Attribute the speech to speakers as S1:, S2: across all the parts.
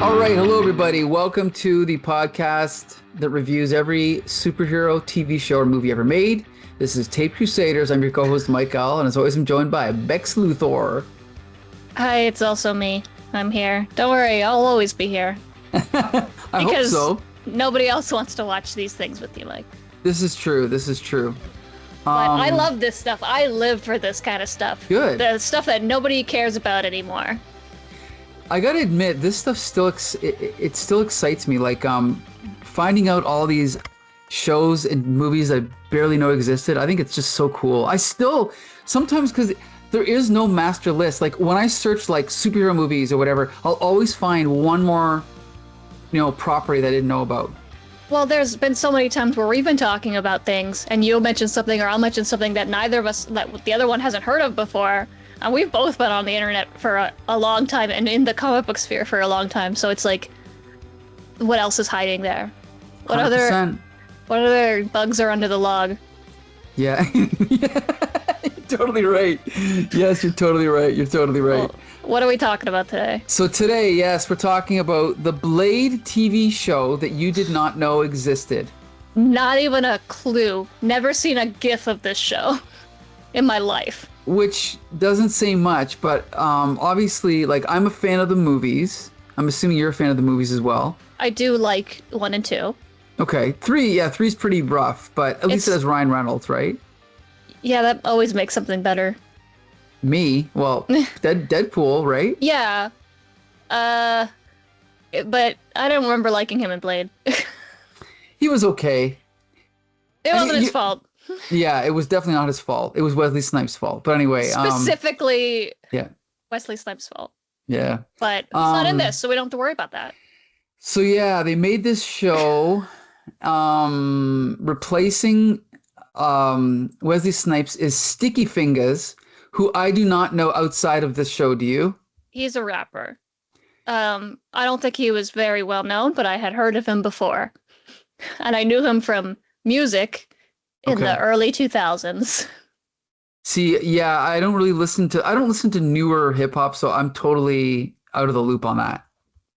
S1: All right, hello everybody. Welcome to the podcast that reviews every superhero TV show or movie ever made. This is Tape Crusaders. I'm your co-host Mike L, and as always, I'm joined by Bex Luthor.
S2: Hi, it's also me. I'm here. Don't worry, I'll always be here.
S1: I hope so.
S2: Nobody else wants to watch these things with you, Mike.
S1: This is true. This is true.
S2: But I love this stuff. I live for this kind of stuff.
S1: Good.
S2: The stuff that nobody cares about anymore.
S1: I gotta admit, this stuff still it still excites me. Like finding out all these shows and movies I barely know existed. I think it's just so cool. I still sometimes, because there is no master list. Like when I search like superhero movies or whatever, I'll always find one more, property that I didn't know about.
S2: Well, there's been so many times where we've been talking about things, and you'll mention something or I'll mention something that neither of us, that the other one hasn't heard of before. And we've both been on the internet for a long time and in the comic book sphere for a long time. So it's like, what else is hiding there? What
S1: 100%.
S2: other bugs are under the log?
S1: Yeah. Yeah. You're totally right. Yes, you're totally right. You're totally right.
S2: Well, what are we talking about today?
S1: So today, yes, we're talking about the Blade TV show that you did not know existed.
S2: Not even a clue. Never seen a GIF of this show in my life.
S1: Which doesn't say much, but obviously, like, I'm a fan of the movies. I'm assuming you're a fan of the movies as well.
S2: I do like 1 and 2.
S1: Okay, 3's pretty rough, but at least it has Ryan Reynolds, right?
S2: Yeah, that always makes something better.
S1: Me? Well, Deadpool, right?
S2: Yeah. But I don't remember liking him in Blade.
S1: He was okay.
S2: It wasn't his fault.
S1: Yeah, it was definitely not his fault. It was Wesley Snipes' fault. But anyway,
S2: specifically,
S1: yeah,
S2: Wesley Snipes' fault.
S1: Yeah,
S2: but it's not in this, so we don't have to worry about that.
S1: So yeah, they made this show, replacing Wesley Snipes is Sticky Fingaz, who I do not know outside of this show. Do you?
S2: He's a rapper. I don't think he was very well known, but I had heard of him before, and I knew him from music. In the early 2000s.
S1: See, yeah, I don't listen to newer hip hop, so I'm totally out of the loop on that.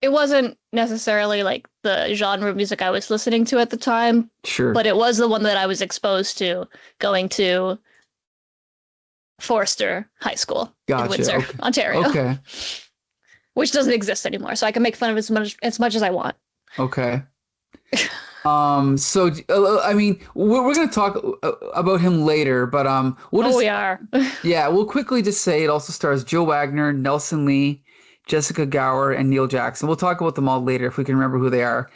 S2: It wasn't necessarily like the genre of music I was listening to at the time.
S1: Sure.
S2: But it was the one that I was exposed to going to Forster High School in Windsor, Ontario.
S1: Okay.
S2: Which doesn't exist anymore, so I can make fun of it as much as I want.
S1: Okay. So I mean, we're going to talk about him later, but
S2: we are.
S1: Yeah, we'll quickly just say it also stars Joe Wagner, Nelson Lee, Jessica Gower, and Neil Jackson. We'll talk about them all later if we can remember who they are.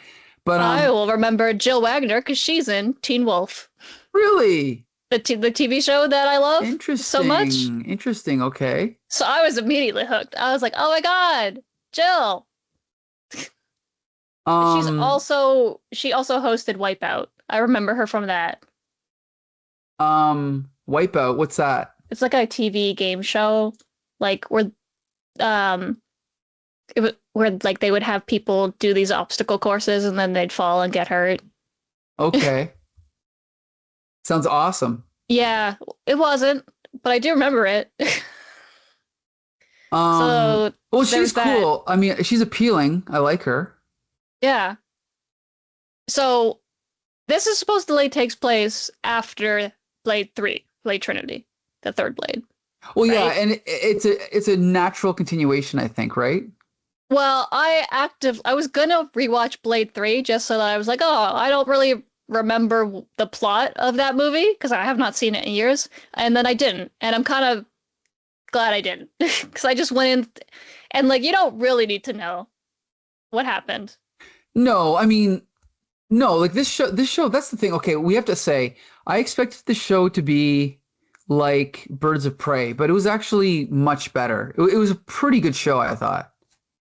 S1: But
S2: I will remember Jill Wagner because she's in Teen Wolf.
S1: Really?
S2: The TV show that I love so much.
S1: Interesting. Okay.
S2: So I was immediately hooked. I was like, oh my God, Jill. She also hosted Wipeout. I remember her from that.
S1: Wipeout, what's that?
S2: It's like a TV game show, like where like they would have people do these obstacle courses and then they'd fall and get hurt.
S1: Okay. Sounds awesome.
S2: Yeah, it wasn't, but I do remember it. So
S1: well, she's cool. I mean, she's appealing. I like her.
S2: Yeah. So this is supposedly takes place after Blade 3, Blade Trinity, the third Blade.
S1: Well, right? Yeah, and it's a natural continuation, I think, right?
S2: Well, I was gonna rewatch Blade 3 just so that I was like, oh, I don't really remember the plot of that movie because I have not seen it in years, and then I didn't, and I'm kind of glad I didn't because I just went in and like you don't really need to know what happened.
S1: No, I mean, no, like this show, that's the thing. Okay, we have to say, I expected the show to be like Birds of Prey, but it was actually much better. It was a pretty good show, I thought,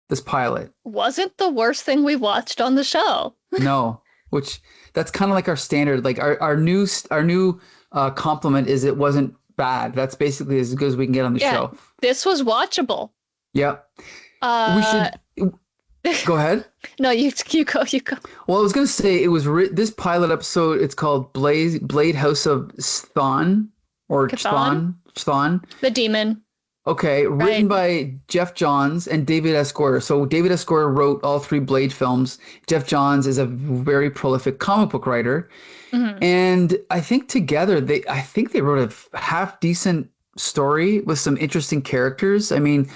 S1: this pilot.
S2: Wasn't the worst thing we watched on the show.
S1: No, which that's kind of like our standard. Like our new compliment is it wasn't bad. That's basically as good as we can get on the show.
S2: This was watchable.
S1: Yep. We should... Go ahead.
S2: No, you go.
S1: Well, I was going to say it was this pilot episode. It's called Blade House of Chthon or Chthon.
S2: The demon.
S1: Okay, written
S2: right?
S1: by Geoff Johns and David S. Goyer. So David S. Goyer wrote all three Blade films. Geoff Johns is a very prolific comic book writer.
S2: Hmm.
S1: And I think together I think they wrote a half decent story with some interesting characters. I mean,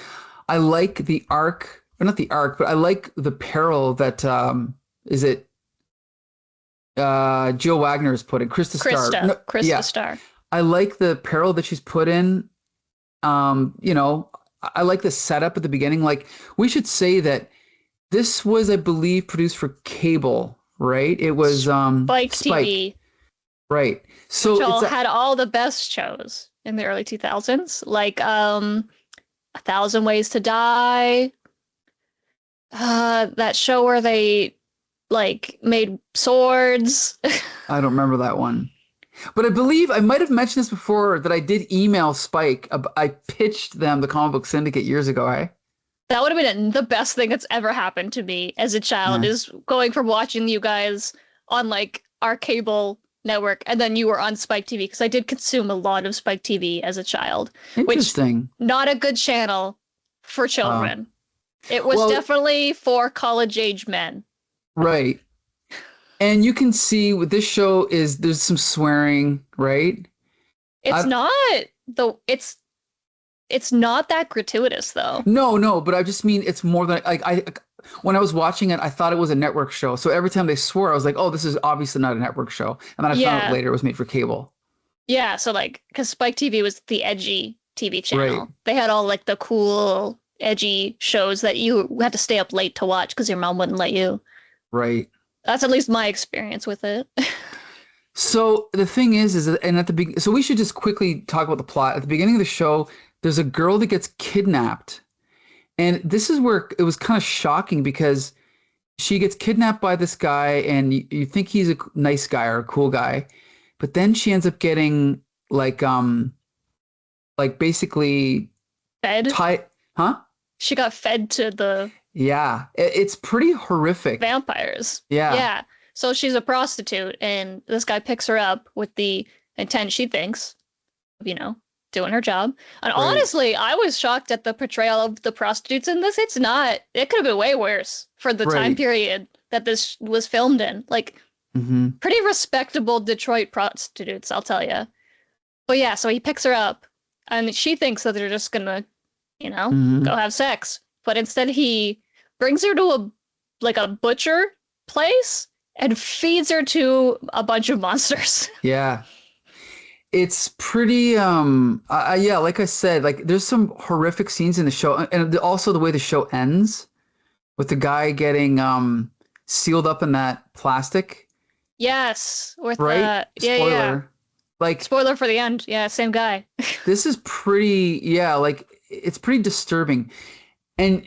S1: I like the arc, or not the arc, but I like the peril that is it Jill Wagner has put in, Krista Starr.
S2: Krista,
S1: No,
S2: Krista
S1: yeah,
S2: Starr.
S1: I like the peril that she's put in. You know, I like the setup at the beginning. Like, we should say that this was, I believe, produced for cable, right? It was
S2: Spike
S1: Spike,
S2: TV,
S1: right? So
S2: which
S1: it's
S2: all had all the best shows in the early 2000s, like A Thousand Ways to Die, that show where they like made swords.
S1: I don't remember that one. But I believe I might have mentioned this before that I did email Spike. I pitched them the Comic Book Syndicate years ago, eh?
S2: That would have been the best thing that's ever happened to me as a child,
S1: Yeah.
S2: is going from watching you guys on like our cable network and then you were on Spike TV, because I did consume a lot of Spike TV as a child, which
S1: Interesting.
S2: not a good channel for children. It was
S1: well-
S2: definitely for college age men.
S1: Right. And you can see with this show is there's some swearing, right?
S2: It's not that gratuitous though.
S1: No, but I just mean it's more than like I when I was watching it, I thought it was a network show. So every time they swore, I was like, oh, this is obviously not a network show. And then I found
S2: Yeah.
S1: out later it was made for cable.
S2: Yeah, so like, because Spike TV was the edgy TV channel.
S1: Right.
S2: They had all like the cool, edgy shows that you had to stay up late to watch because your mom wouldn't let you.
S1: Right.
S2: That's at least my experience with it.
S1: So the thing is that, and at the so we should just quickly talk about the plot. At the beginning of the show, there's a girl that gets kidnapped. And this is where it was kind of shocking because she gets kidnapped by this guy and you think he's a nice guy or a cool guy. But then she ends up getting like basically
S2: Fed?
S1: tied, huh?
S2: She got fed to the
S1: Yeah, it's pretty horrific.
S2: vampires.
S1: Yeah.
S2: Yeah. So she's a prostitute, and this guy picks her up with the intent, she thinks, of, doing her job. And
S1: Right.
S2: honestly, I was shocked at the portrayal of the prostitutes in this. It could have been way worse for the time
S1: Right.
S2: period that this was filmed in. Like,
S1: Hmm.
S2: pretty respectable Detroit prostitutes, I'll tell you. But yeah, so he picks her up, and she thinks that they're just gonna,
S1: Mhm.
S2: go have sex. But instead, he brings her to a butcher place and feeds her to a bunch of monsters.
S1: Yeah. It's pretty yeah, like I said, like there's some horrific scenes in the show, and also the way the show ends with the guy getting sealed up in that plastic,
S2: Yes, with
S1: right?
S2: yeah.
S1: Spoiler. Like
S2: Spoiler for the end. Yeah, same guy.
S1: this is pretty, yeah, like it's pretty disturbing. And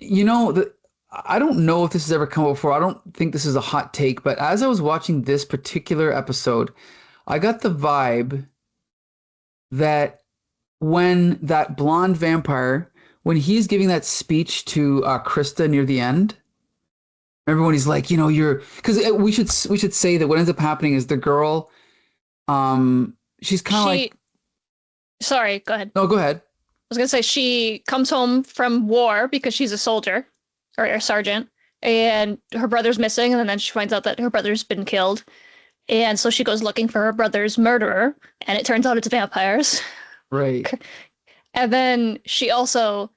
S1: I don't know if this has ever come up before. I don't think this is a hot take, but as I was watching this particular episode, I got the vibe that when that blonde vampire, when he's giving that speech to Krista near the end, remember when he's like, because we should say that what ends up happening is the girl, she's kind of like,
S2: Sorry, go ahead.
S1: no, go ahead.
S2: I was gonna say she comes home from war because she's a soldier or a sergeant, and her brother's missing, and then she finds out that her brother's been killed, and so she goes looking for her brother's murderer, and it turns out it's vampires.
S1: Right.
S2: And then she also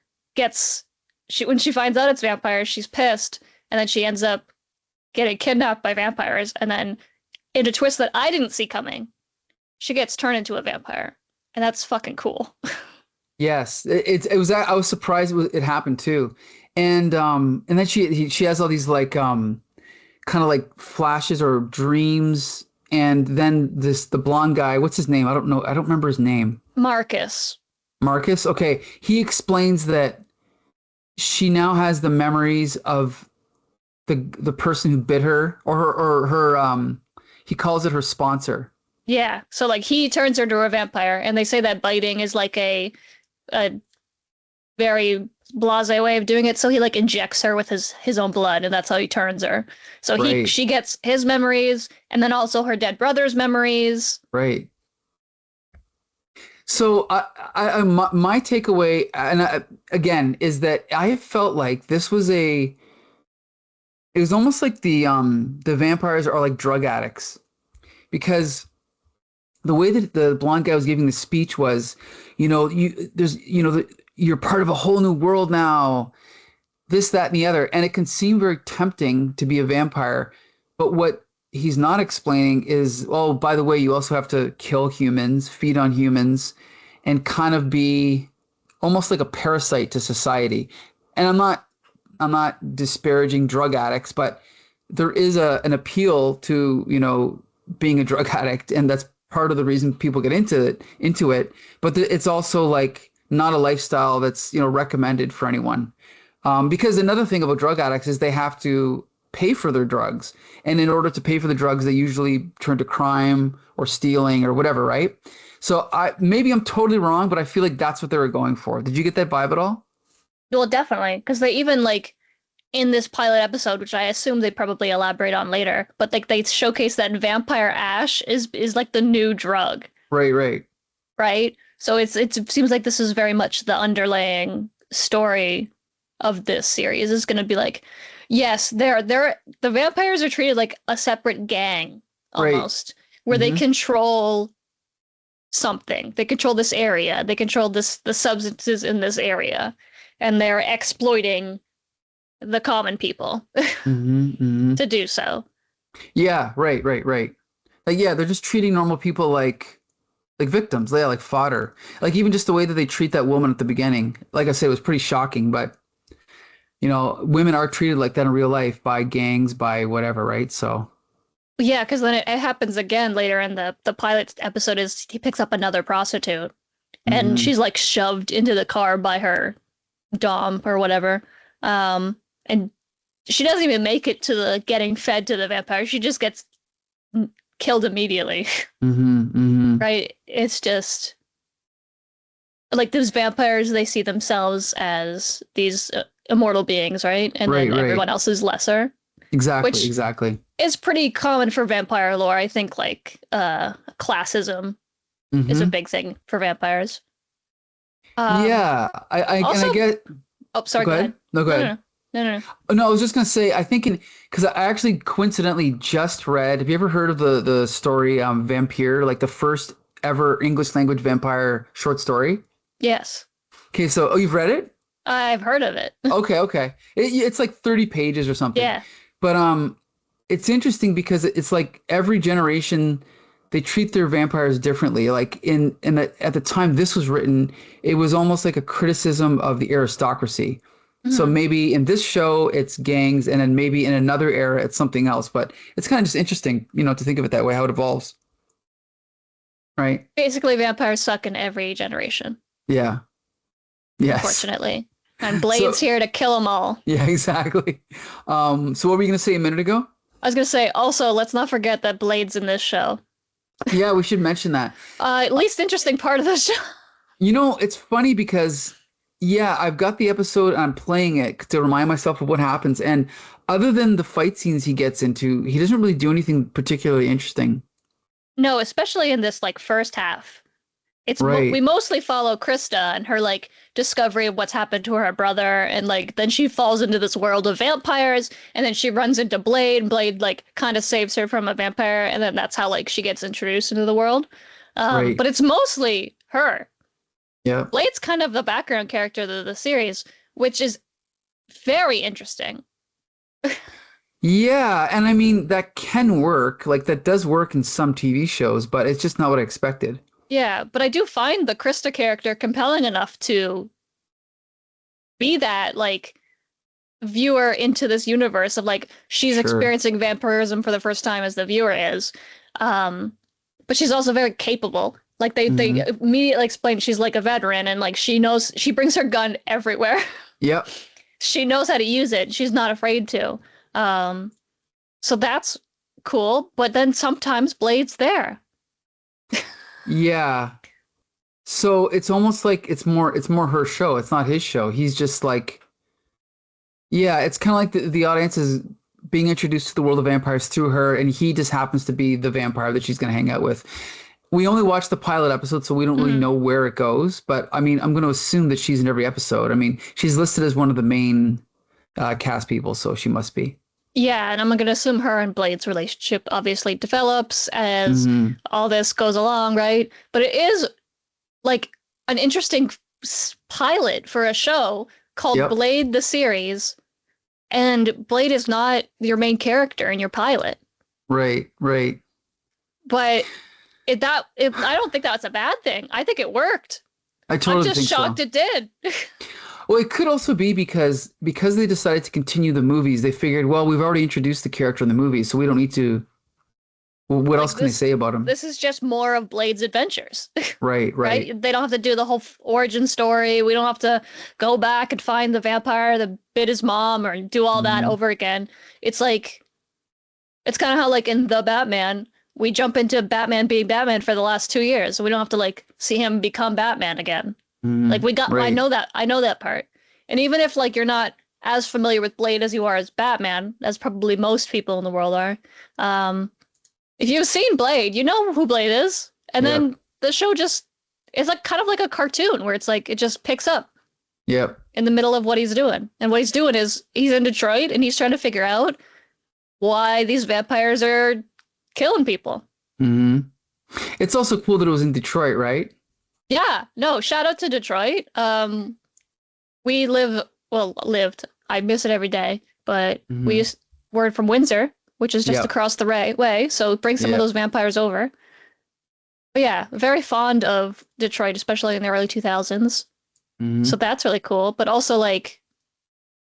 S2: when she finds out it's vampires, she's pissed, and then she ends up getting kidnapped by vampires, and then in a twist that I didn't see coming, she gets turned into a vampire, and that's fucking cool.
S1: Yes, it was. I was surprised it happened too, and then she has all these like kind of like flashes or dreams, and then the blonde guy. What's his name? I don't know. I don't remember his name.
S2: Marcus.
S1: Marcus. Okay, he explains that she now has the memories of the person who bit her, or her. He calls it her sponsor.
S2: Yeah, so like he turns her into a vampire, and they say that biting is like a very blasé way of doing it. So he like injects her with his own blood, and that's how he turns her. So
S1: Right.
S2: she gets his memories, and then also her dead brother's memories.
S1: Right. So my takeaway, and again, is that I felt like this was it was almost like the vampires are like drug addicts because the way that the blonde guy was giving the speech was, you're part of a whole new world now, this, that, and the other, and it can seem very tempting to be a vampire, but what he's not explaining is, oh, by the way, you also have to kill humans, feed on humans, and kind of be almost like a parasite to society. And I'm not disparaging drug addicts, but there is an appeal to, being a drug addict, and that's part of the reason people get into it. But it's also like not a lifestyle that's, recommended for anyone. Because another thing about drug addicts is they have to pay for their drugs. And in order to pay for the drugs, they usually turn to crime or stealing or whatever, right? So maybe I'm totally wrong, but I feel like that's what they were going for. Did you get that vibe at all?
S2: Well, definitely, because they even like in this pilot episode, which I assume they probably elaborate on later, but like they showcase that vampire ash is like the new drug.
S1: Right, right.
S2: Right? So it seems like this is very much the underlying story of this series. Is going to be like, yes, the vampires are treated like a separate gang almost, right, where they control something. They control this area. They control the substances in this area, and they're exploiting the common people to do so.
S1: Yeah, right. Like, yeah, they're just treating normal people like victims. They're like fodder. Like even just the way that they treat that woman at the beginning. Like I said, it was pretty shocking, but women are treated like that in real life by gangs, by whatever, right? So
S2: yeah, because then it happens again later in the pilot episode. Is he picks up another prostitute, and she's like shoved into the car by her dom or whatever, and she doesn't even make it to the getting fed to the vampire. She just gets killed immediately. Right? It's just like those vampires, they see themselves as these immortal beings, right? And then everyone else is lesser.
S1: Exactly.
S2: It's pretty common for vampire lore. I think like classism is a big thing for vampires.
S1: Yeah, I get.
S2: Oh, sorry. Go ahead.
S1: No, go ahead.
S2: No.
S1: No, I was just gonna say. I think because I actually coincidentally just read. Have you ever heard of the story Vampire? Like the first ever English language vampire short story.
S2: Yes.
S1: Okay, so you've read it?
S2: I've heard of it.
S1: Okay. It's like 30 pages or something.
S2: Yeah.
S1: But it's interesting because it's like every generation they treat their vampires differently. Like at the time this was written, it was almost like a criticism of the aristocracy. So maybe in this show it's gangs, and then maybe in another era it's something else. But it's kind of just interesting, to think of it that way, how it evolves. Right.
S2: Basically, vampires suck in every generation.
S1: Yeah. Yes.
S2: Unfortunately. And Blade's here to kill them all.
S1: Yeah, exactly. So what were you going to say a minute ago?
S2: I was going to say, also, let's not forget that Blade's in this show.
S1: Yeah, we should mention that.
S2: Least interesting part of the show.
S1: It's funny because, yeah, I've got the episode and I'm playing it to remind myself of what happens. And other than the fight scenes he gets into, he doesn't really do anything particularly interesting.
S2: No, especially in this like first half. It's we mostly follow Krista and her like discovery of what's happened to her brother, and like then she falls into this world of vampires, and then she runs into Blade, and Blade like kind of saves her from a vampire, and then that's how like she gets introduced into the world. But it's mostly her.
S1: Yeah.
S2: Blade's kind of the background character of the series, which is very interesting.
S1: Yeah, and I mean that can work. Like that does work in some TV shows, but it's just not what I expected.
S2: Yeah, but I do find the Krista character compelling enough to be that, like, viewer into this universe of, like, she's experiencing vampirism for the first time as the viewer is. But she's also very capable. Like, they immediately explain she's, like, a veteran, and, like, she brings her gun everywhere.
S1: Yep.
S2: She knows how to use it. She's not afraid to. So that's cool, but then sometimes Blade's there.
S1: Yeah. So it's almost like it's more her show. It's not his show. He's just like, yeah, it's kind of like the audience is being introduced to the world of vampires through her, and he just happens to be the vampire that she's going to hang out with. we only watched the pilot episode, so we don't really
S2: Mhm.
S1: know where it goes. But I mean, I'm going to assume that she's in every episode. I mean, she's listed as one of the main cast people, so she must be.
S2: Yeah, and I'm gonna assume her and Blade's relationship obviously develops as
S1: Hmm.
S2: all this goes along, right? But it is like an interesting pilot for a show called
S1: Yep.
S2: Blade the series, and Blade is not your main character in your pilot.
S1: Right. Right.
S2: But I don't think that's a bad thing. I think it worked.
S1: I
S2: I'm
S1: totally
S2: just
S1: think so.
S2: shocked it did.
S1: Well, it could also be because they decided to continue the movies. They figured, well, we've already introduced the character in the movies, so we don't need to. Well, what
S2: Like
S1: else can they say about him?
S2: this is just more of Blade's adventures.
S1: Right. Right.
S2: Right? They don't have to do the whole origin story. We don't have to go back and find the vampire that bit his mom or do all that
S1: Mhm.
S2: over again. It's like, it's kind of how, like, in The Batman, we jump into Batman being Batman for the last 2 years. So we don't have to, like, see him become Batman again.
S1: Mhm.
S2: Like, I
S1: Right.
S2: know that part. And even if, like, you're not as familiar with Blade as you are as Batman, as probably most people in the world are, if you've seen Blade, you know who Blade is. And
S1: Yep.
S2: then the show just is like kind of like a cartoon where it's like it just picks up
S1: Yep.
S2: in the middle of what he's doing. And what he's doing is he's in Detroit and he's trying to figure out why these vampires are killing people.
S1: Hmm. It's also cool that it was in Detroit, right?
S2: Yeah, no, shout out to Detroit. We lived. I miss it every day, but
S1: Mhm.
S2: we're from Windsor, which is just
S1: Yep.
S2: across the way. So bring some of
S1: Yep.
S2: those vampires over. But yeah, very fond of Detroit, especially in the early 2000s.
S1: Mhm.
S2: So that's really cool. But also, like,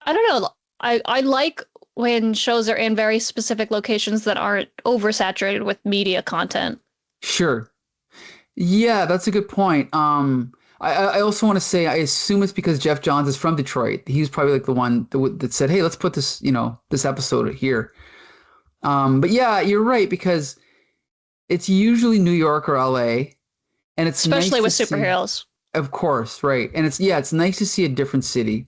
S2: I don't know. I like when shows are in very specific locations that aren't oversaturated with media content.
S1: Sure. Yeah, that's a good point. I also want to say I assume it's because Geoff Johns is from Detroit. He was probably like the one that said, "Hey, let's put this, this episode here." But yeah, you're right because it's usually New York or LA, and it's nice
S2: Especially
S1: to
S2: with
S1: see,
S2: superheroes.
S1: of course, right. And it's nice to see a different city.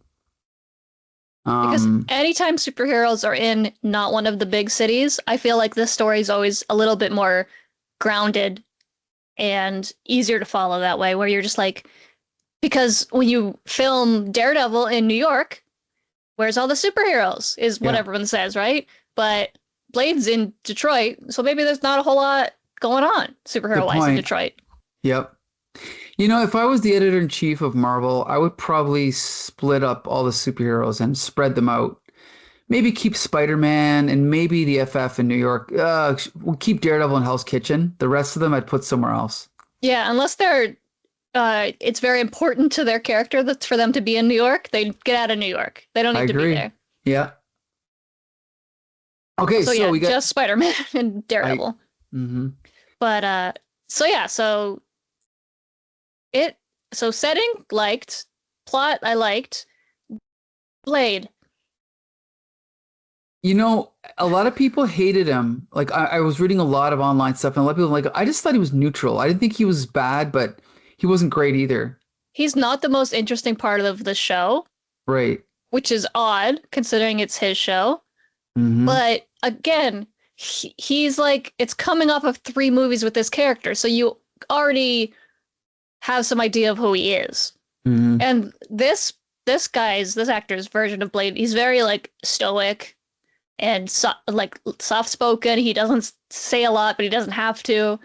S2: Because
S1: Um,
S2: anytime superheroes are in not one of the big cities, I feel like this story is always a little bit more grounded and easier to follow that way, where you're just like, because when you film Daredevil in New York, where's all the superheroes? Is what
S1: Yeah.
S2: everyone says, right? But Blade's in Detroit, so maybe there's not a whole lot going on superhero-wise in
S1: point.
S2: Detroit.
S1: Yep. If I was the editor-in-chief of Marvel, I would probably split up all the superheroes and spread them out. Maybe keep Spider-Man and maybe the FF in New York. We'll keep Daredevil in Hell's Kitchen. The rest of them I'd put somewhere else.
S2: Yeah, unless they're it's very important to their character that for them to be in New York, they get out of New York. They don't
S1: I
S2: need to be
S1: agree.
S2: there.
S1: Yeah. Okay,
S2: So
S1: so
S2: yeah,
S1: we got.
S2: just Spider-Man and Daredevil.
S1: Hmm.
S2: But so yeah, so setting liked, plot I liked, Blade.
S1: A lot of people hated him. Like I was reading a lot of online stuff, and a lot of people were like, I just thought he was neutral. I didn't think he was bad, but he wasn't great either.
S2: He's not the most interesting part of the show,
S1: Right.
S2: which is odd considering it's his show.
S1: Hmm.
S2: But again, he's like, it's coming off of 3 movies with this character, so you already have some idea of who he is.
S1: Hmm.
S2: And this actor's version of Blade, he's very like stoic and like soft spoken. He doesn't say a lot, but he doesn't have to.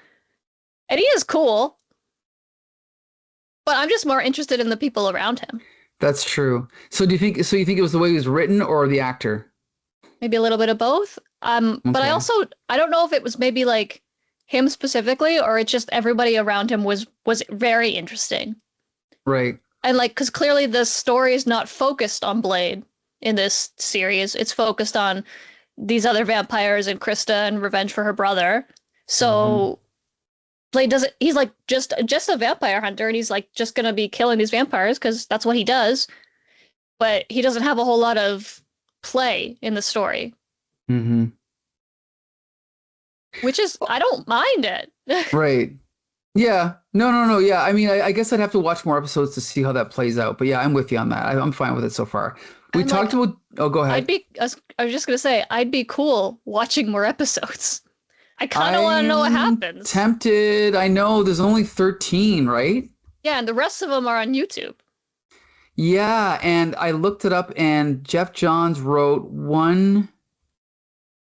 S2: And he is cool. But I'm just more interested in the people around him.
S1: That's true. So you think it was the way he was written or the actor?
S2: Maybe a little bit of both. But
S1: Okay.
S2: I don't know if it was maybe like him specifically or it's just everybody around him was very interesting.
S1: Right.
S2: And like, because clearly the story is not focused on Blade in this series. It's focused on these other vampires and Krista and revenge for her brother. So Blade doesn't. He's like just a vampire hunter, and he's like just gonna be killing these vampires because that's what he does. But he doesn't have a whole lot of play in the story,
S1: Hmm.
S2: which is I don't mind it.
S1: Right. Yeah. No. Yeah. I mean, I guess I'd have to watch more episodes to see how that plays out. But yeah, I'm with you on that. I'm fine with it so far. We
S2: And,
S1: talked
S2: like,
S1: about. Oh, go ahead.
S2: I was just gonna say I'd be cool watching more episodes. I kind of want to know what happens.
S1: Tempted. I know there's only 13, right?
S2: Yeah, and the rest of them are on YouTube.
S1: Yeah, and I looked it up, and Geoff Johns wrote one,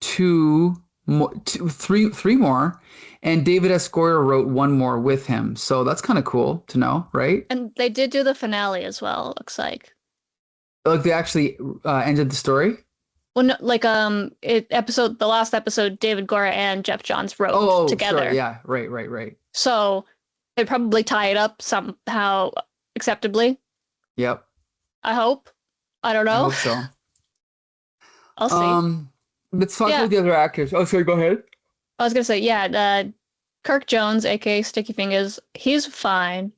S1: two, more, three more, and David S. Goyer wrote one more with him. So that's kind of cool to know, right?
S2: And they did do the finale as well, it looks like.
S1: Like they actually ended the story?
S2: Well, no, like the last episode, David Goyer and Geoff Johns wrote together.
S1: Sorry, yeah, right.
S2: So they probably tie it up somehow acceptably.
S1: Yep.
S2: I hope. I don't know.
S1: I hope so.
S2: I'll see.
S1: Let's talk about the other actors. Oh, sorry, go ahead.
S2: I was gonna say, Kirk Jones, aka Sticky Fingaz, he's fine.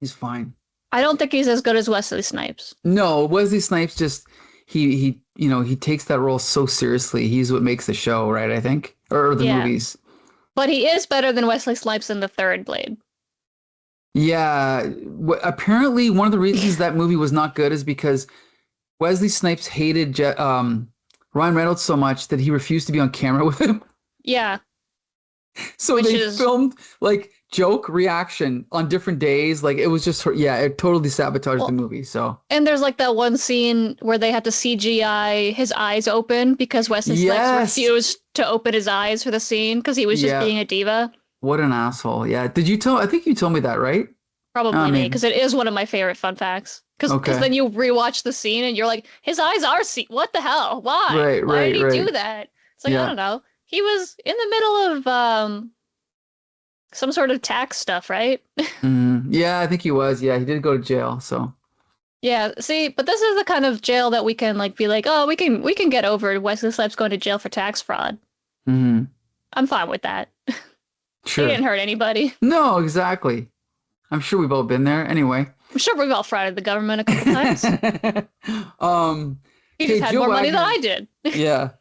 S1: He's fine.
S2: I don't think he's as good as Wesley Snipes.
S1: No, Wesley Snipes just he takes that role so seriously. He's what makes the show, right? I think, or the movies. But
S2: he is better than Wesley Snipes in the third Blade.
S1: Yeah, apparently one of the reasons that movie was not good is because Wesley Snipes hated Ryan Reynolds so much that he refused to be on camera with him.
S2: Yeah.
S1: So they filmed like joke reaction on different days. Like it was just, it totally sabotaged the movie. So. And
S2: there's like that one scene where they had to CGI his eyes open because Wesley Snipes refused to open his eyes for the scene because he was just being a diva.
S1: What an asshole. Yeah. I think you told me that, right?
S2: Probably me, because it is one of my favorite fun facts. Because then you rewatch the scene and you're like, his eyes are what the hell? Why? Why did he do that? It's like, I don't know. He was in the middle of some sort of tax stuff, right?
S1: Yeah, I think he was. Yeah, he did go to jail, so.
S2: Yeah, see, but this is the kind of jail that we can like be like, oh, we can get over Wesley Snipes going to jail for tax fraud.
S1: Mm-hmm.
S2: I'm fine with that.
S1: Sure.
S2: He didn't hurt anybody.
S1: No, exactly. I'm sure we've all been there. Anyway.
S2: I'm sure we've all frauded the government a couple times. He just had more money than I did.
S1: Yeah.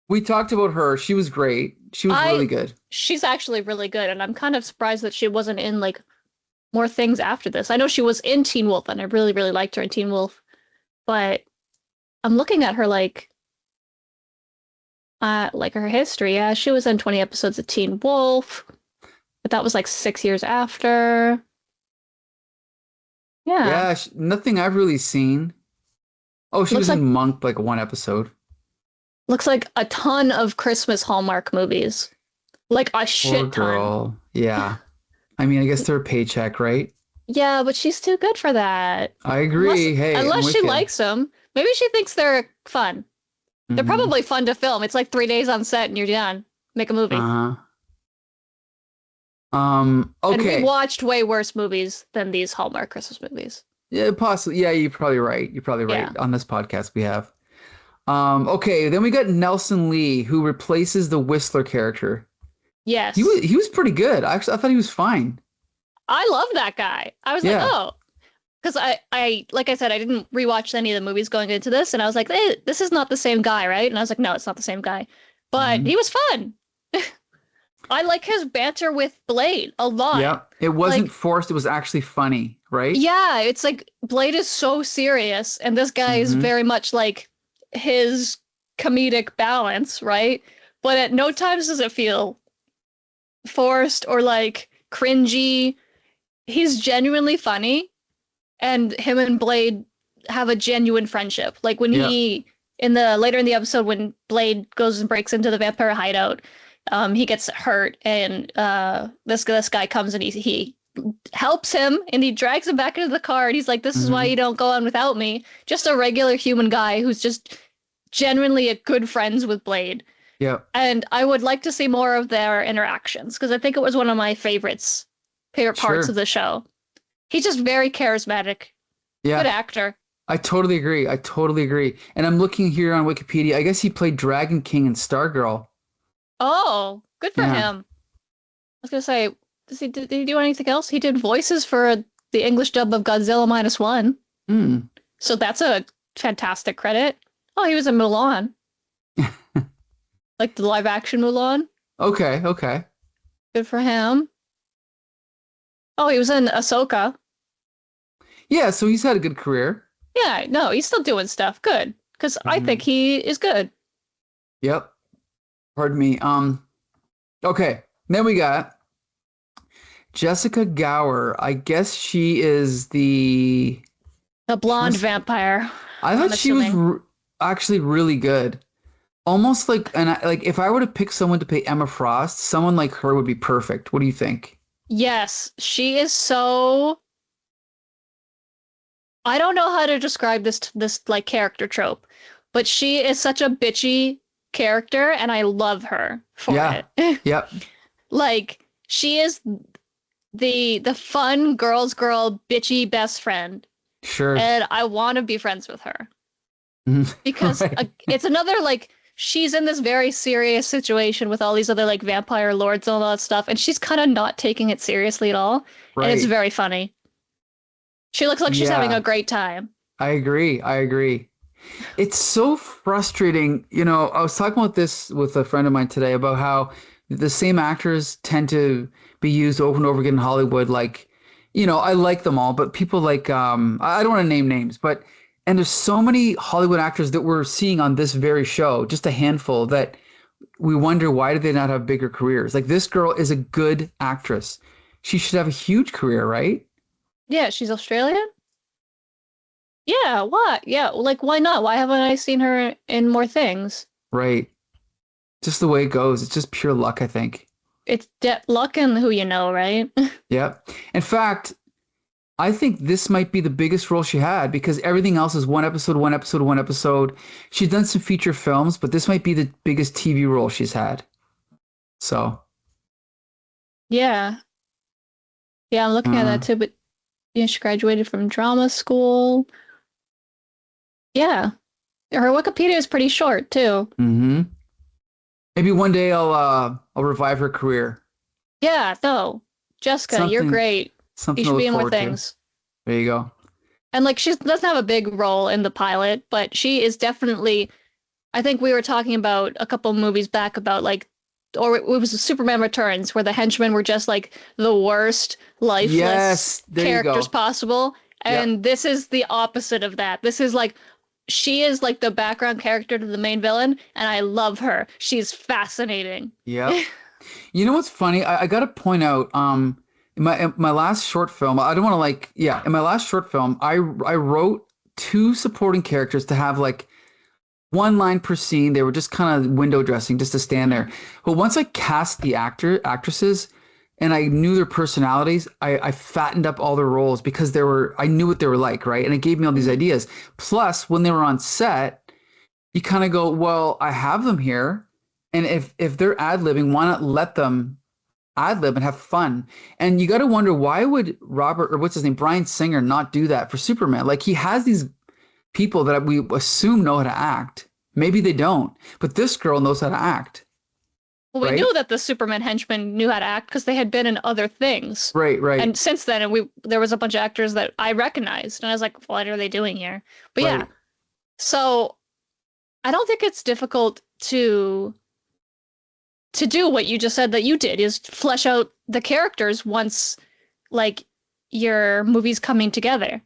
S1: We talked about her. She was great. She was really good.
S2: She's actually really good, and I'm kind of surprised that she wasn't in like more things after this. I know she was in Teen Wolf, and I really, really liked her in Teen Wolf, but I'm looking at her like her history. Yeah, she was in 20 episodes of Teen Wolf, but that was like 6 years after. Yeah.
S1: Yeah, nothing I've really seen. Oh, she was in Monk, like one episode.
S2: Looks like a ton of Christmas Hallmark movies. Like a shit ton.
S1: Yeah. I mean, I guess they're a paycheck, right?
S2: Yeah, but she's too good for that.
S1: I agree.
S2: Unless she likes them. Maybe she thinks they're fun. They're probably fun to film. It's like 3 days on set and you're done. Make a movie.
S1: Okay.
S2: And we watched way worse movies than these Hallmark Christmas movies.
S1: Yeah, possibly. Yeah, you're probably right. Yeah. On this podcast we have. Okay, then we got Nelson Lee, who replaces the Whistler character.
S2: Yes.
S1: He was pretty good. Actually, I thought he was fine.
S2: I love that guy. I was like, oh. Because I like I said, I didn't rewatch any of the movies going into this, and I was like, hey, this is not the same guy, right? And I was like, no, it's not the same guy. But he was fun. I like his banter with Blade a lot.
S1: Yeah, it wasn't forced. It was actually funny, right?
S2: Yeah, it's like Blade is so serious, and this guy is very much like his comedic balance, right? But at no times does it feel forced or like cringy. He's genuinely funny, and him and Blade have a genuine friendship. Like when later in the episode when Blade goes and breaks into the vampire hideout, he gets hurt, and this guy comes and he helps him, and he drags him back into the car, and he's like, this is why you don't go on without me. Just a regular human guy who's just genuinely a good friends with Blade.
S1: Yeah. And
S2: I would like to see more of their interactions, because I think it was one of my favorite parts of the show. He's just very charismatic. Yeah. Good actor.
S1: I totally agree. And I'm looking here on Wikipedia. I guess he played Dragon King and Stargirl.
S2: Oh, good for him. I was going to say, did he do anything else? He did voices for the English dub of Godzilla -1. So that's a fantastic credit. Oh, he was in Mulan. Like the live action Mulan.
S1: Okay.
S2: Good for him. Oh, he was in Ahsoka.
S1: Yeah, so he's had a good career.
S2: Yeah, no, he's still doing stuff. Good. Because I think he is good.
S1: Yep. Pardon me. Okay. Then we got Jessica Gower. I guess she is the.
S2: The blonde
S1: Trust-
S2: vampire,
S1: I
S2: I'm
S1: thought she was
S2: assuming.
S1: actually really good. Almost like, like if I were to pick someone to play Emma Frost, someone like her would be perfect. What do you think?
S2: Yes, she is so. I don't know how to describe this like character trope, but she is such a bitchy character, and I love her for
S1: Yeah.
S2: it.
S1: Yep.
S2: Like she is the fun girl's girl bitchy best friend,
S1: Sure.
S2: and I want to be friends with her
S1: Mhm.
S2: because
S1: Right.
S2: it's another like she's in this very serious situation with all these other like vampire lords and all that stuff, and she's kind of not taking it seriously at all, and it's
S1: Right.
S2: very funny. She looks like she's having a
S1: Yeah.
S2: great time.
S1: I agree. I agree. It's so frustrating. I was talking about this with a friend of mine today about how the same actors tend to be used over and over again in Hollywood. Like, I like them all, but people like, I don't want to name names, but, and there's so many Hollywood actors that we're seeing on this very show, just a handful that we wonder why did they not have bigger careers? Like this girl is a good actress. She should have a huge career, right?
S2: Yeah, she's Australian. Yeah, what? Yeah, like why not? Why haven't I seen her in more things?
S1: Right. Just the way it goes. It's just pure luck, I think.
S2: It's luck and who you know, right?
S1: Yep. In fact, I think this might be the biggest role she had because everything else is one episode, one episode, one episode. She's done some feature films, but this might be the biggest TV role she's had. So,
S2: Yeah. Yeah, I'm looking at
S1: uh,
S2: that too, but yeah, she graduated from drama school. Yeah. Her Wikipedia is pretty short too.
S1: hmm maybe one day I'll revive her career.
S2: Yeah, no. Jessica, you're
S1: Something
S2: great. You
S1: something to
S2: should
S1: look
S2: be in more
S1: forward to.
S2: things.
S1: There you go.
S2: And like she doesn't have a big role in the pilot, but she is definitely I think we were talking about a couple movies back about like or it was Superman Returns where the henchmen were just like the worst lifeless
S1: Yes, there you
S2: characters
S1: go.
S2: possible.
S1: Yep.
S2: And this is the opposite of that. This is like she is like the background character to the main villain, and I love her. She's fascinating.
S1: Yep. You know what's funny? I got to point out, in my last short film, I don't want to like, yeah, in my last short film, I wrote two supporting characters to have like one line per scene. They were just kind of window dressing, just to stand there. But once I cast the actresses, and I knew their personalities, I fattened up all their roles because I knew what they were like, right? And it gave me all these ideas. Plus, when they were on set, you kind of go, well, I have them here. And if they're ad-libbing, why not let them ad-lib and have fun? And you got to wonder, why would Robert, or what's his name, Bryan Singer, not do that for Superman? Like, he has these people that we assume know how to act. Maybe they don't, but this girl knows how to act,
S2: Well, we
S1: right?
S2: knew that the Superman henchmen knew how to act because they had been in other things.
S1: Right, right,
S2: And since then, there was a bunch of actors that I recognized, and I was like, "What are they doing here?" But yeah,
S1: right.
S2: so I don't think it's difficult to do what you just said that you did is flesh out the characters once like your movie's coming together.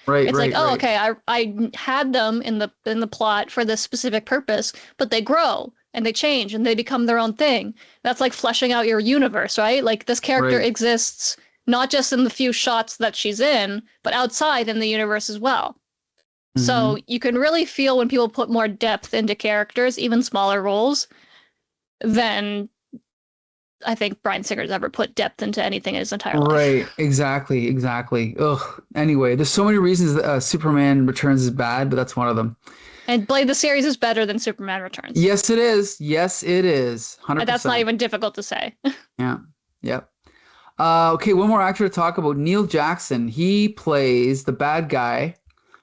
S1: Right,
S2: It's like,
S1: right,
S2: oh,
S1: right.
S2: okay, I had them in the plot for this specific purpose, but they grow and they change and they become their own thing. That's like fleshing out your universe, right? Like this character
S1: Right.
S2: exists not just in the few shots that she's in, but outside in the universe as well.
S1: hmm
S2: So you can really feel when people put more depth into characters, even smaller roles, than I think Bryan Singer's ever put depth into anything in his entire life.
S1: Right, exactly, exactly. Ugh. Anyway, there's so many reasons that Superman Returns is bad, but that's one of them.
S2: And Blade the series is better than Superman Returns.
S1: Yes, it is. Yes, it is.
S2: And that's not
S1: 100%.
S2: even difficult to say.
S1: Yeah. Yep. Okay, one more actor to talk about. Neil Jackson. He plays the bad guy,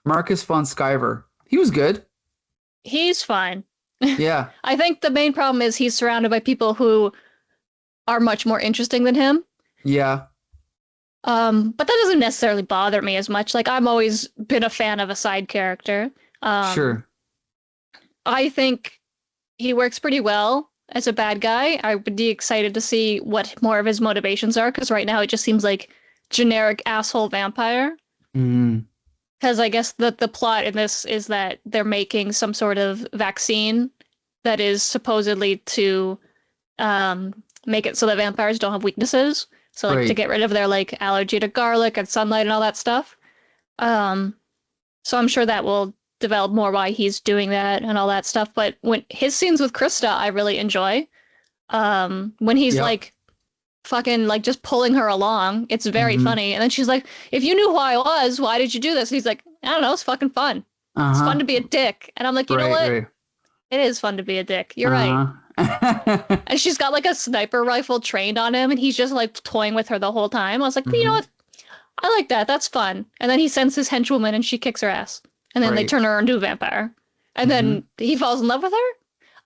S1: Marcus von Skyver. He was good.
S2: He's fine.
S1: Yeah.
S2: I think the main problem is he's surrounded by people who are much more interesting than him.
S1: Yeah.
S2: But that doesn't necessarily bother me as much. Like I've always been a fan of a side character.
S1: Sure.
S2: I think he works pretty well as a bad guy. I would be excited to see what more of his motivations are, because right now it just seems like generic asshole vampire.
S1: Mm.
S2: Because I guess the plot in this is that they're making some sort of vaccine that is supposedly to make it so that vampires don't have weaknesses. So like to get rid of their like allergy to garlic and sunlight and all that stuff. So I'm sure that will develop more why he's doing that and all that stuff. But when his scenes with Krista, I really enjoy. When he's like fucking like just pulling her along, it's very funny. And then she's like, "If you knew who I was, why did you do this?" And he's like, "I don't know, it's fucking fun. It's fun to be a dick." And I'm like, you know what? It is fun to be a dick. You're right. And she's got like a sniper rifle trained on him, and he's just like toying with her the whole time. I was like, you know what? I like that. That's fun. And then he sends his henchwoman, and she kicks her ass. And then they turn her into a vampire. And then he falls in love with her?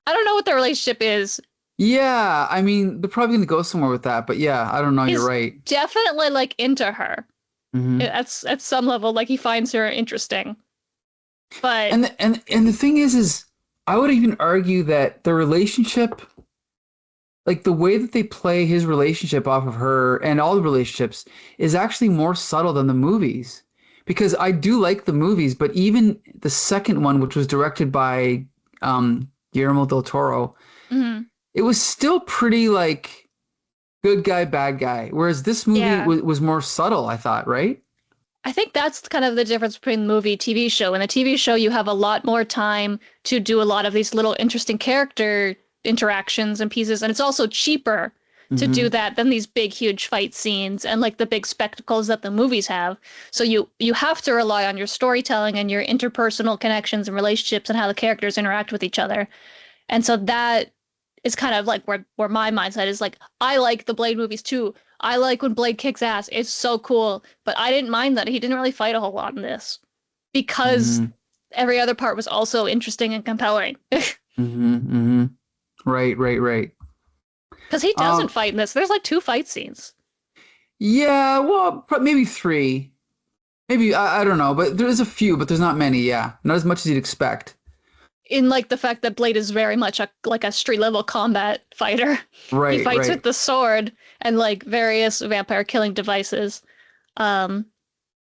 S2: I don't know what their relationship is.
S1: Yeah, I mean, they're probably going to go somewhere with that. But yeah, I don't know. You're right.
S2: Definitely like into her. At some level, like he finds her interesting. But
S1: and the thing is I would even argue that the relationship, like the way that they play his relationship off of her and all the relationships, is actually more subtle than the movies. Because I do like the movies, but even the second one, which was directed by Guillermo del Toro, it was still pretty like good guy, bad guy. Whereas this movie was more subtle, I thought, right?
S2: I think that's kind of the difference between the movie and TV show. In the TV show, you have a lot more time to do a lot of these little interesting character interactions and pieces. And it's also cheaper to do that than these big, huge fight scenes and like the big spectacles that the movies have. So you have to rely on your storytelling and your interpersonal connections and relationships and how the characters interact with each other. And so that is kind of like where my mindset is like, I like the Blade movies too. I like when Blade kicks ass. It's so cool. But I didn't mind that he didn't really fight a whole lot in this because every other part was also interesting and compelling.
S1: Right.
S2: Because he doesn't fight in this. There's like 2 fight scenes.
S1: Yeah, well, maybe 3. Maybe, I don't know. But there's a few, but there's not many, yeah. Not as much as you'd expect.
S2: In like the fact that Blade is very much like a street level combat fighter.
S1: Right.
S2: He fights with the sword and like various vampire killing devices. But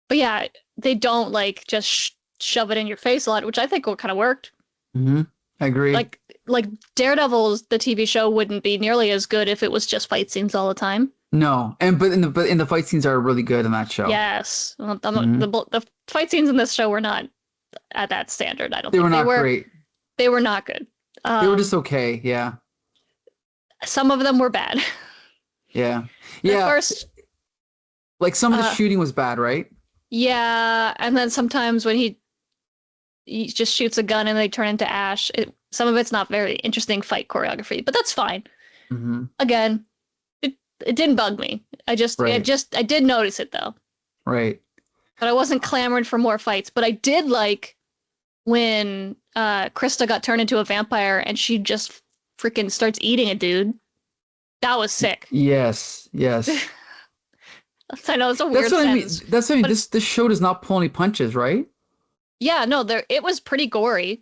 S2: yeah, they don't like just shove it in your face a lot, which I think kind of worked.
S1: I agree.
S2: Like Daredevil's the TV show wouldn't be nearly as good if it was just fight scenes all the time.
S1: No, but in the fight scenes are really good in that show.
S2: Yes, the fight scenes in this show were not at that standard. I don't think
S1: they were not great.
S2: They were not good.
S1: They were just okay. Yeah.
S2: Some of them were bad.
S1: Yeah.
S2: First,
S1: like some of the shooting was bad, right?
S2: Yeah, and then sometimes when he just shoots a gun and they turn into ash, some of it's not very interesting fight choreography, but that's fine. Again, it didn't bug me. I did notice it though.
S1: Right.
S2: But I wasn't clamoring for more fights. But I did like when Krista got turned into a vampire and she just freaking starts eating a dude. That was sick.
S1: Yes.
S2: I know it's a weird sentence.
S1: That's what I mean. This show does not pull any punches, right?
S2: Yeah, no, it was pretty gory.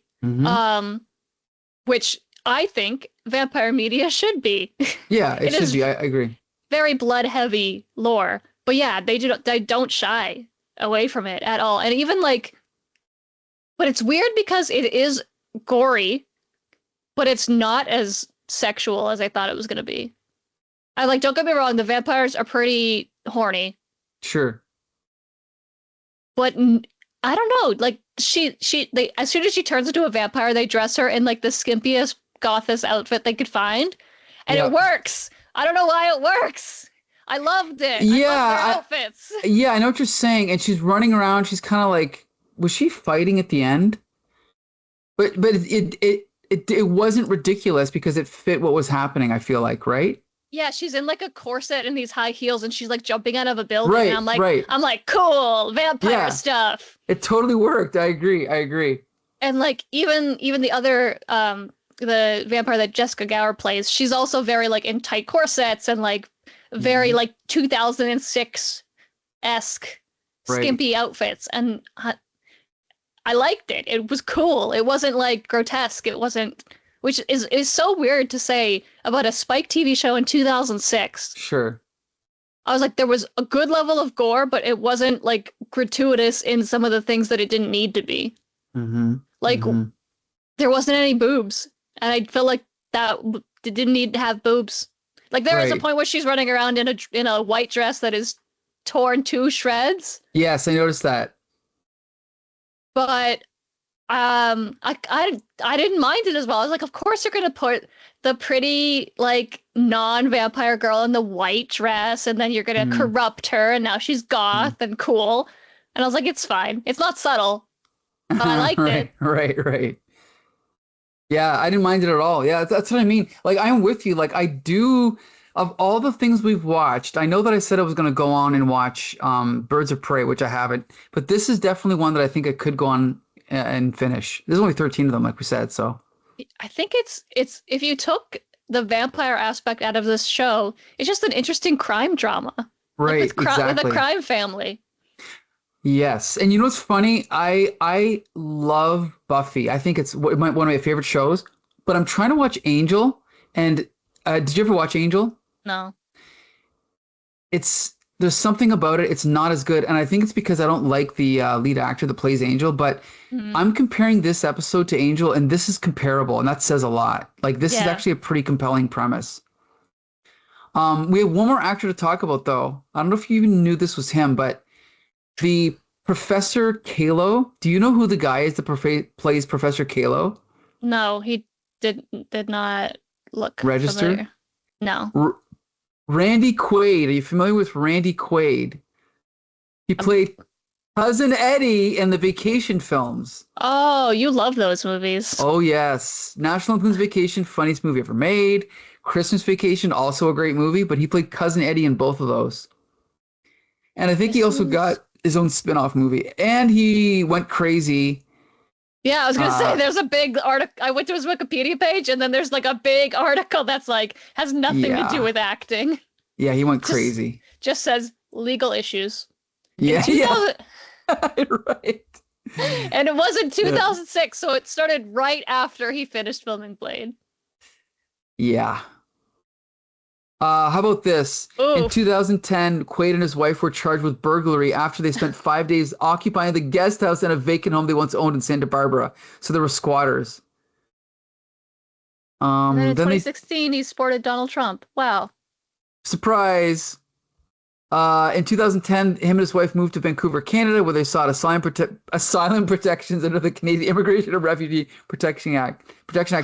S2: Which I think vampire media should be. Yeah,
S1: it should be. I agree.
S2: Very blood heavy lore. But yeah, they don't shy away from it at all. And even like, but it's weird because it is gory, but it's not as sexual as I thought it was going to be. Don't get me wrong, the vampires are pretty horny.
S1: Sure.
S2: But I don't know, like they as soon as she turns into a vampire, they dress her in like the skimpiest gothest outfit they could find, and it works. I don't know why it works. I loved it.
S1: Yeah,
S2: I loved their outfits.
S1: Yeah, I know what you're saying. And she's running around. She's kind of like, was she fighting at the end? But it wasn't ridiculous because it fit what was happening. I feel like, right?
S2: Yeah, she's in like a corset and these high heels, and she's like jumping out of a building.
S1: Right,
S2: and I'm like, cool, vampire stuff.
S1: It totally worked. I agree.
S2: And like even the other the vampire that Jessica Gower plays, she's also very like in tight corsets and like very like 2006-esque skimpy outfits, and I liked it. It was cool. It wasn't like grotesque. It wasn't. Which is so weird to say about a Spike TV show in 2006.
S1: Sure.
S2: I was like, there was a good level of gore, but it wasn't like gratuitous in some of the things that it didn't need to be. There wasn't any boobs. and I feel like didn't need to have boobs. Like there is a
S1: Right.
S2: point where she's running around in a white dress that is torn to shreds,
S1: Yes, I noticed that.
S2: but I didn't mind it as well. I was like, of course you're gonna put the pretty like non-vampire girl in the white dress, and then you're gonna
S1: Mm,
S2: corrupt her, and now she's
S1: mm.
S2: goth and cool. And I was like, it's fine. It's not subtle, but I liked it.
S1: Right. Yeah, I didn't mind it at all. Yeah, that's what I mean. Like, I'm with you. Like, I do, of all the things we've watched, I know that I said I was going to go on and watch Birds of Prey, which I haven't, but this is definitely one that I think I could go on and finish. There's only 13 of them, like we said, so.
S2: I think it's if you took the vampire aspect out of this show, it's just an interesting crime drama, like
S1: Right,
S2: with a
S1: exactly.
S2: crime family.
S1: Yes. And you know what's funny? I love Buffy. I think it's one of my favorite shows, but I'm trying to watch Angel. And did you ever watch Angel?
S2: No.
S1: It's there's something about it. It's not as good, and I think it's because I don't like the lead actor that plays Angel. But
S2: Mhm.
S1: I'm comparing this episode to Angel, and this is comparable, and that says a lot. Like this is
S2: Yeah.
S1: actually a pretty compelling premise. We have one more actor to talk about, though. I don't know if you even knew this was him, but the Professor Kalo. Do you know who the guy is that plays Professor Kalo?
S2: No, he did not look
S1: Register.
S2: familiar. No.
S1: R Randy Quaid. Are you familiar with Randy Quaid? He
S2: Um,
S1: played Cousin Eddie in the Vacation films.
S2: oh, you love those movies.
S1: Oh, yes. National Lampoon's Vacation, funniest movie ever made. Christmas Vacation, also a great movie, but he played Cousin Eddie in both of those. And I think he
S2: This
S1: also
S2: is
S1: got his own spin-off movie. And he went crazy.
S2: Yeah, I was gonna say
S1: Uh,
S2: there's a big article. I went to his Wikipedia page, and then there's like a big article that's like has nothing to do
S1: yeah.
S2: with acting.
S1: Yeah, he went
S2: Just
S1: crazy.
S2: just says legal issues. In
S1: Yeah, yeah.
S2: 2000,
S1: Right.
S2: and it was in
S1: Yeah.
S2: 2006, so it started right after he finished filming Blade.
S1: Yeah. How about this? In
S2: Ooh,
S1: 2010, Quaid and his wife were charged with burglary after they spent 5 days occupying the guest house in a vacant home they once owned in Santa Barbara. So there were squatters.
S2: and then in
S1: Then they
S2: 2016 he sported Donald Trump. Wow.
S1: surprise. In 2010, him and his wife moved to Vancouver, Canada, where they sought asylum protections under the Canadian Immigration and Refugee Protection Act,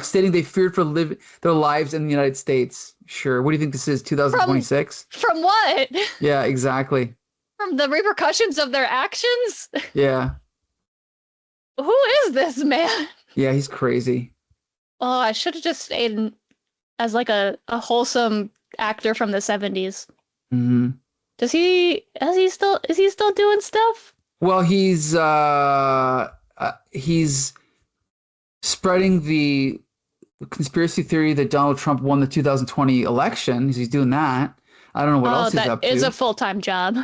S1: stating they feared for their lives in the United States. Sure. What do you think this is?
S2: From
S1: 2026?
S2: from what?
S1: Yeah, exactly.
S2: From the repercussions of their actions?
S1: Yeah.
S2: Who is this man?
S1: Yeah, he's crazy.
S2: Oh, I should have just stayed as like a wholesome actor from the 70s.
S1: Hmm.
S2: Is he still doing stuff?
S1: Well, he's spreading the conspiracy theory that Donald Trump won the 2020 election. He's doing that. I don't know what
S2: Oh,
S1: else he's
S2: that
S1: up
S2: is a
S1: to.
S2: full-time job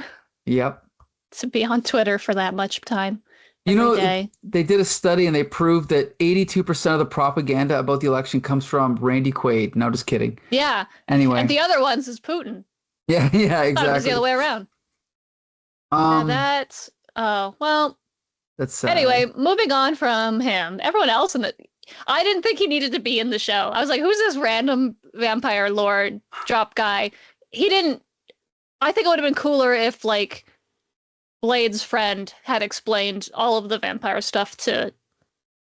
S1: Yep.
S2: to be on Twitter for that much time
S1: You
S2: every
S1: know,
S2: day.
S1: they did a study and they proved that 82% of the propaganda about the election comes from Randy Quaid. No, just kidding.
S2: Yeah, and
S1: Anyway.
S2: the other ones is Putin.
S1: Yeah, yeah,
S2: I thought it was the other
S1: exactly.
S2: way around. That's oh well.
S1: That's sad.
S2: Anyway, moving on from him, everyone else in the. I didn't think he needed to be in the show. I was like, who's this random vampire lord drop guy? He didn't. I think it would have been cooler if like Blade's friend had explained all of the vampire stuff to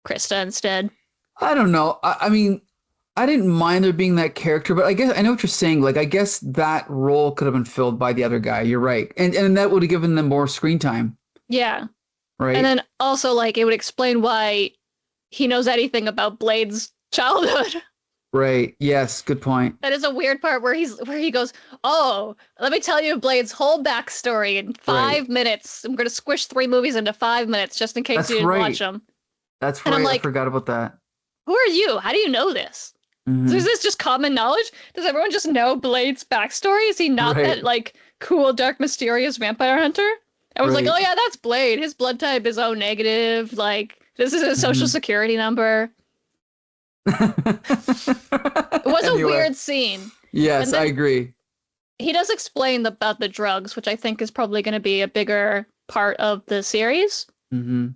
S2: Krista instead.
S1: I don't know. I mean, I didn't mind there being that character, but I guess I know what you're saying. Like, I guess that role could have been filled by the other guy. You're right, and that would have given them more screen time,
S2: Yeah.
S1: right?
S2: And then also like it would explain why he knows anything about Blade's childhood.
S1: Right. Yes. Good point.
S2: That is a weird part where he goes, "Oh, let me tell you Blade's whole backstory in
S1: Right.
S2: 5 minutes. I'm gonna squish 3 movies into 5 minutes just in case
S1: That's
S2: you didn't
S1: right.
S2: watch them."
S1: That's
S2: And I'm
S1: right. I
S2: like,
S1: forgot about that.
S2: "Who are you? How do you know this?
S1: Mhm.
S2: Is this just common knowledge? Does everyone just know Blade's backstory? Is he not
S1: Right.
S2: that like cool, dark, mysterious vampire hunter?" I was like,
S1: Right.
S2: "Oh yeah, that's Blade. His blood type is O negative. Like this is his social
S1: Mhm.
S2: security number." It was a
S1: Anyway,
S2: weird scene.
S1: yes,
S2: And
S1: I
S2: then
S1: agree.
S2: he does explain about the drugs, which I think is probably going to be a bigger part of the series.
S1: Hmm.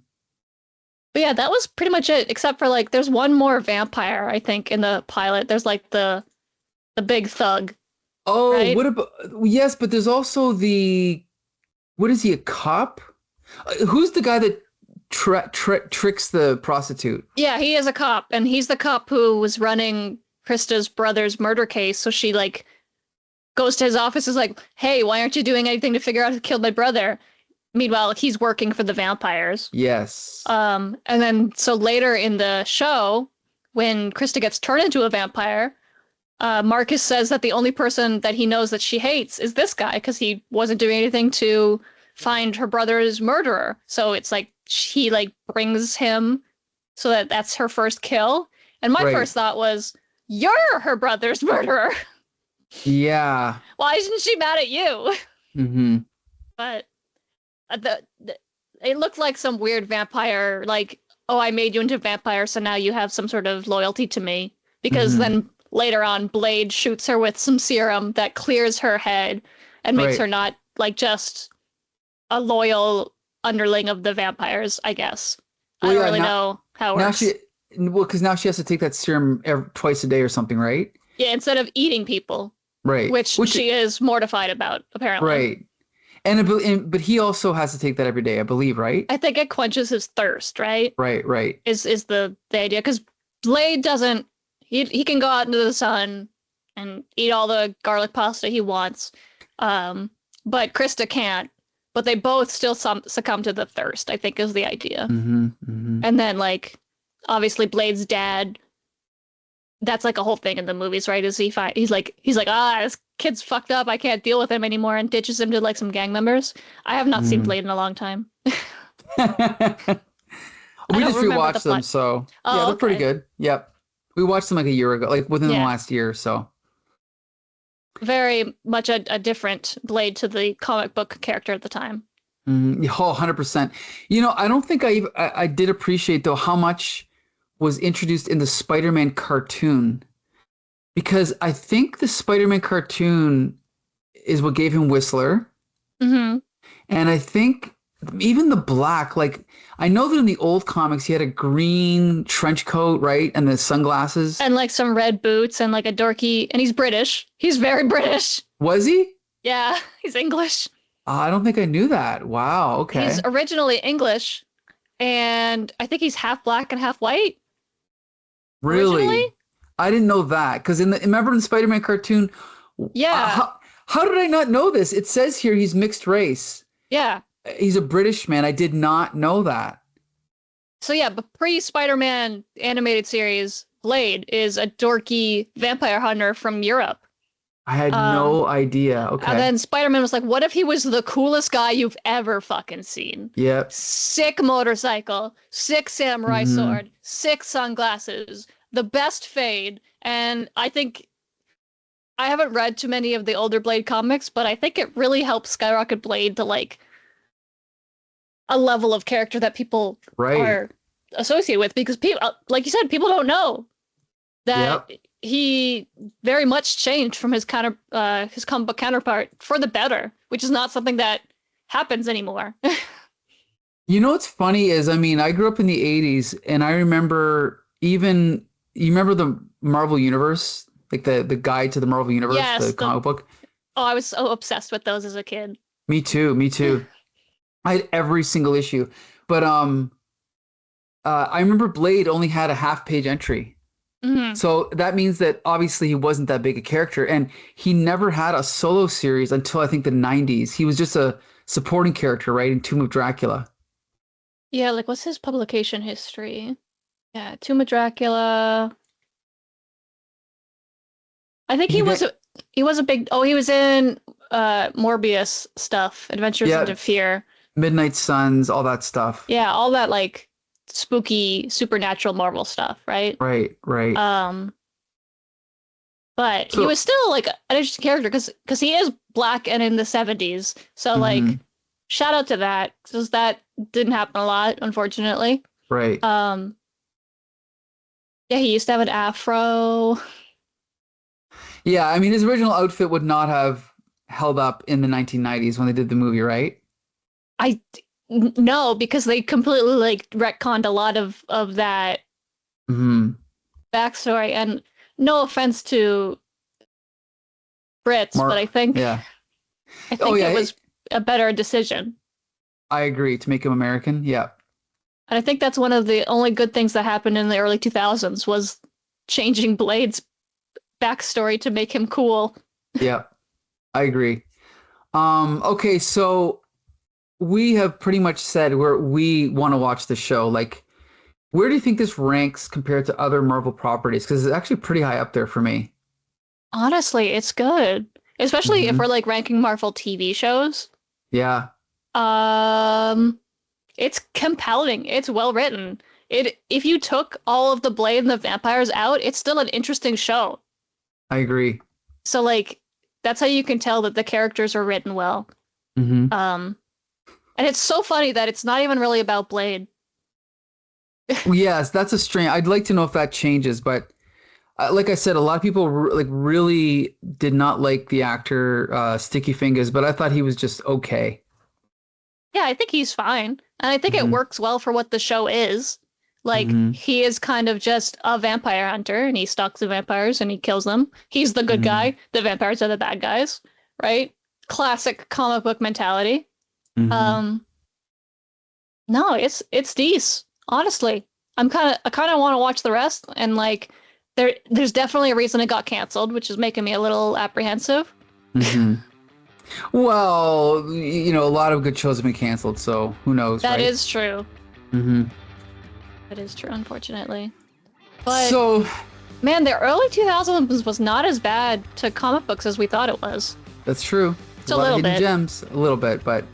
S2: But yeah, that was pretty much it, except for like there's one more vampire, I think, in the pilot. There's like the big thug,
S1: Oh,
S2: right?
S1: what about yes, but there's also the what is he, a cop? Who's the guy that tricks the prostitute?
S2: Yeah, he is a cop, and he's the cop who was running Krista's brother's murder case. So she like goes to his office, is like, "Hey, why aren't you doing anything to figure out who killed my brother?" Meanwhile, he's working for the vampires.
S1: Yes.
S2: And then so later in the show, when Krista gets turned into a vampire, Marcus says that the only person that he knows that she hates is this guy because he wasn't doing anything to find her brother's murderer. So it's like he like brings him so that that's her first kill. And my
S1: Right.
S2: first thought was, "You're her brother's murderer.
S1: Yeah.
S2: Why isn't she mad at you?"
S1: Mm-hmm.
S2: But it looked like some weird vampire, like, "Oh, I made you into a vampire, so now you have some sort of loyalty to me." Because
S1: Mm-hmm.
S2: then later on, Blade shoots her with some serum that clears her head and makes
S1: Right.
S2: her not like just a loyal underling of the vampires, I guess.
S1: Well,
S2: I don't
S1: yeah,
S2: really know how it
S1: now
S2: works.
S1: because now she has to take that serum twice a day or something, right?
S2: Yeah, instead of eating people,
S1: Right.
S2: which she is mortified about, apparently.
S1: Right. But he also has to take that every day, I believe, right?
S2: I think it quenches his thirst, right?
S1: Right, right.
S2: Is the idea, because Blade doesn't, he can go out into the sun and eat all the garlic pasta he wants, but Krista can't. But they both still succumb to the thirst, I think, is the idea.
S1: Mm-hmm, mm-hmm.
S2: And then like obviously Blade's dad, that's like a whole thing in the movies, right? Is he's like this kid's fucked up, I can't deal with him anymore, and ditches him to like some gang members. I have not seen
S1: Mm.
S2: Blade in a long time.
S1: We
S2: don't
S1: just
S2: remember
S1: rewatched
S2: the
S1: them,
S2: plot.
S1: so
S2: Oh,
S1: yeah, they're pretty
S2: okay.
S1: good. Yep. We watched them like a year ago, like within the
S2: Yeah.
S1: last year or so.
S2: Very much a different Blade to the comic book character at the time.
S1: Mm, yeah, 100%. You know, I don't think I did appreciate though how much was introduced in the Spider-Man cartoon, because I think the Spider-Man cartoon is what gave him Whistler,
S2: Mm-hmm.
S1: and I think even the black, like I know that in the old comics he had a green trench coat, right, and the sunglasses.
S2: And like some red boots and like a dorky, and he's British. He's very British.
S1: Was he?
S2: Yeah, he's English.
S1: I don't think I knew that. Wow. Okay.
S2: He's originally English, and I think he's half black and half white.
S1: Really?
S2: Originally?
S1: I didn't know that because remember in the Spider-Man cartoon,
S2: Yeah.
S1: how did I not know this? It says here he's mixed race.
S2: Yeah.
S1: He's a British man. I did not know that.
S2: So yeah, but pre-Spider-Man animated series, Blade is a dorky vampire hunter from Europe.
S1: I had no idea.
S2: And
S1: Okay.
S2: then Spider-Man was like, what if he was the coolest guy you've ever fucking seen?
S1: Yep.
S2: Sick motorcycle, sick samurai
S1: Mhm.
S2: sword, sick sunglasses, the best fade. And I think I haven't read too many of the older Blade comics, but I think it really helps skyrocket Blade to like a level of character that people
S1: Right.
S2: are associated with, because people, like you said, people don't know that he very much changed from his his comic book counterpart for the better, which is not something that happens anymore.
S1: You know what's funny is, I mean, I grew up in the 80s and I remember you remember the Marvel Universe, like the guide to the Marvel Universe,
S2: Yes,
S1: the comic book?
S2: Oh, I was so obsessed with those as a kid.
S1: Me too, me too. I had every single issue. But I remember Blade only had a half-page entry.
S2: Hmm.
S1: So that means that obviously he wasn't that big a character, and he never had a solo series until I think the 90s. He was just a supporting character, right, in Tomb of Dracula.
S2: Yeah, like what's his publication history? Yeah, Tomb of Dracula. I think he
S1: He
S2: was
S1: did-
S2: he was a big, he was in Morbius stuff, Adventures
S1: Yeah.
S2: into Fear.
S1: Midnight Suns, all that stuff.
S2: Yeah, all that like spooky supernatural Marvel stuff, right?
S1: Right, right.
S2: But he
S1: So-
S2: was still like an interesting character because he is black and in the 70s. So like
S1: Mhm.
S2: shout out to that, because that didn't happen a lot, unfortunately.
S1: Right.
S2: Yeah, he used to have an afro.
S1: Yeah, I mean, his original outfit would not have held up in the 1990s when they did the movie, right?
S2: No, because they completely like retconned a lot of that
S1: Hmm.
S2: backstory. And no offense to Brits, but
S1: Mark.
S2: I think
S1: Yeah.
S2: I
S1: Oh
S2: think
S1: yeah.
S2: it was a better decision.
S1: I agree. To make him American. Yeah.
S2: And I think that's one of the only good things that happened in the early 2000s was changing Blade's backstory to make him cool.
S1: Yeah. I agree. Okay, so we have pretty much said where we want to watch the show. Like, where do you think this ranks compared to other Marvel properties? Because it's actually pretty high up there for me.
S2: Honestly, it's good. Especially if
S1: Hmm.
S2: we're like ranking Marvel TV shows.
S1: Yeah,
S2: Um, it's compelling. It's well written. If you took all of the Blade and the vampires out, it's still an interesting show.
S1: I agree.
S2: So like that's how you can tell that the characters are written well.
S1: Hmm.
S2: Um, and it's so funny that it's not even really about Blade.
S1: Yes, that's a strange. I'd like to know if that changes, but like I said, a lot of people like really did not like the actor Sticky Fingers, but I thought he was just okay.
S2: Yeah, I think he's fine. And I think it
S1: Hmm.
S2: works well for what the show is. Like,
S1: Hmm.
S2: he is kind of just a vampire hunter and he stalks the vampires and he kills them. He's the good
S1: Hmm.
S2: guy. The vampires are the bad guys, right? Classic comic book mentality.
S1: Hmm.
S2: Um, no, it's decent. Honestly, I kind of want to watch the rest and like there's definitely a reason it got canceled, which is making me a little apprehensive.
S1: Hmm. Well, a lot of good shows have been canceled, so who knows,
S2: That
S1: right?
S2: is true.
S1: Hmm.
S2: That is true, unfortunately. But
S1: So
S2: man, the early 2000s was not as bad to comic books as we thought it was.
S1: that's true.
S2: It's a
S1: lot of
S2: little
S1: hidden
S2: bit.
S1: gems, a little bit, but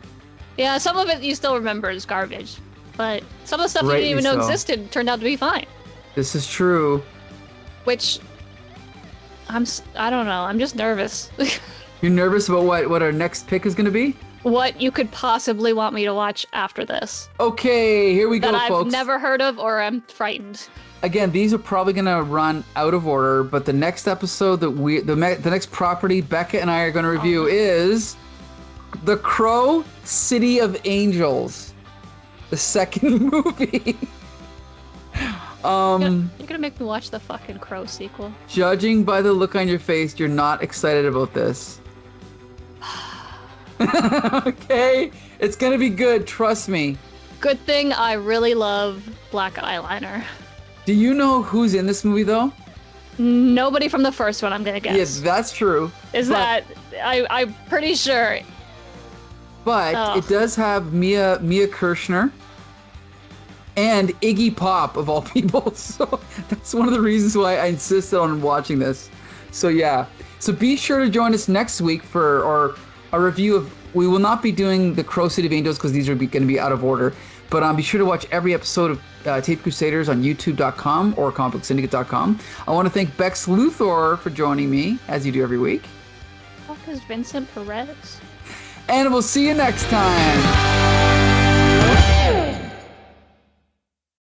S2: Yeah, some of it you still remember as garbage. But some of the stuff you
S1: rightly
S2: didn't even know
S1: so.
S2: existed turned out to be fine.
S1: This is true.
S2: Which I don't know. I'm just nervous.
S1: You're nervous about what our next pick is going to be?
S2: What you could possibly want me to watch after this
S1: Okay, here we
S2: that
S1: go,
S2: I've
S1: folks.
S2: never heard of or I'm frightened.
S1: Again, these are probably going to run out of order, but the next episode the next property Becca and I are going to review is The Crow City of Angels, the second movie.
S2: You're gonna make me watch the fucking Crow sequel.
S1: Judging by the look on your face, you're not excited about this. Okay, it's going to be good, trust me.
S2: Good thing I really love black eyeliner.
S1: Do you know who's in this movie though?
S2: Nobody from the first one, I'm gonna guess.
S1: Yes, that's true.
S2: Is
S1: but-
S2: that I'm pretty sure.
S1: But
S2: Oh.
S1: it does have Mia Kirshner and Iggy Pop of all people. So that's one of the reasons why I insisted on watching this. So yeah. So be sure to join us next week for a review of. We will not be doing the Crow City of Angels because these are going to be out of order. But be sure to watch every episode of Tape Crusaders on YouTube.com or ComicBookSyndicate.com. I want to thank Bex Luthor for joining me, as you do every week.
S2: What is Vincent Perez?
S1: And we'll see you next time.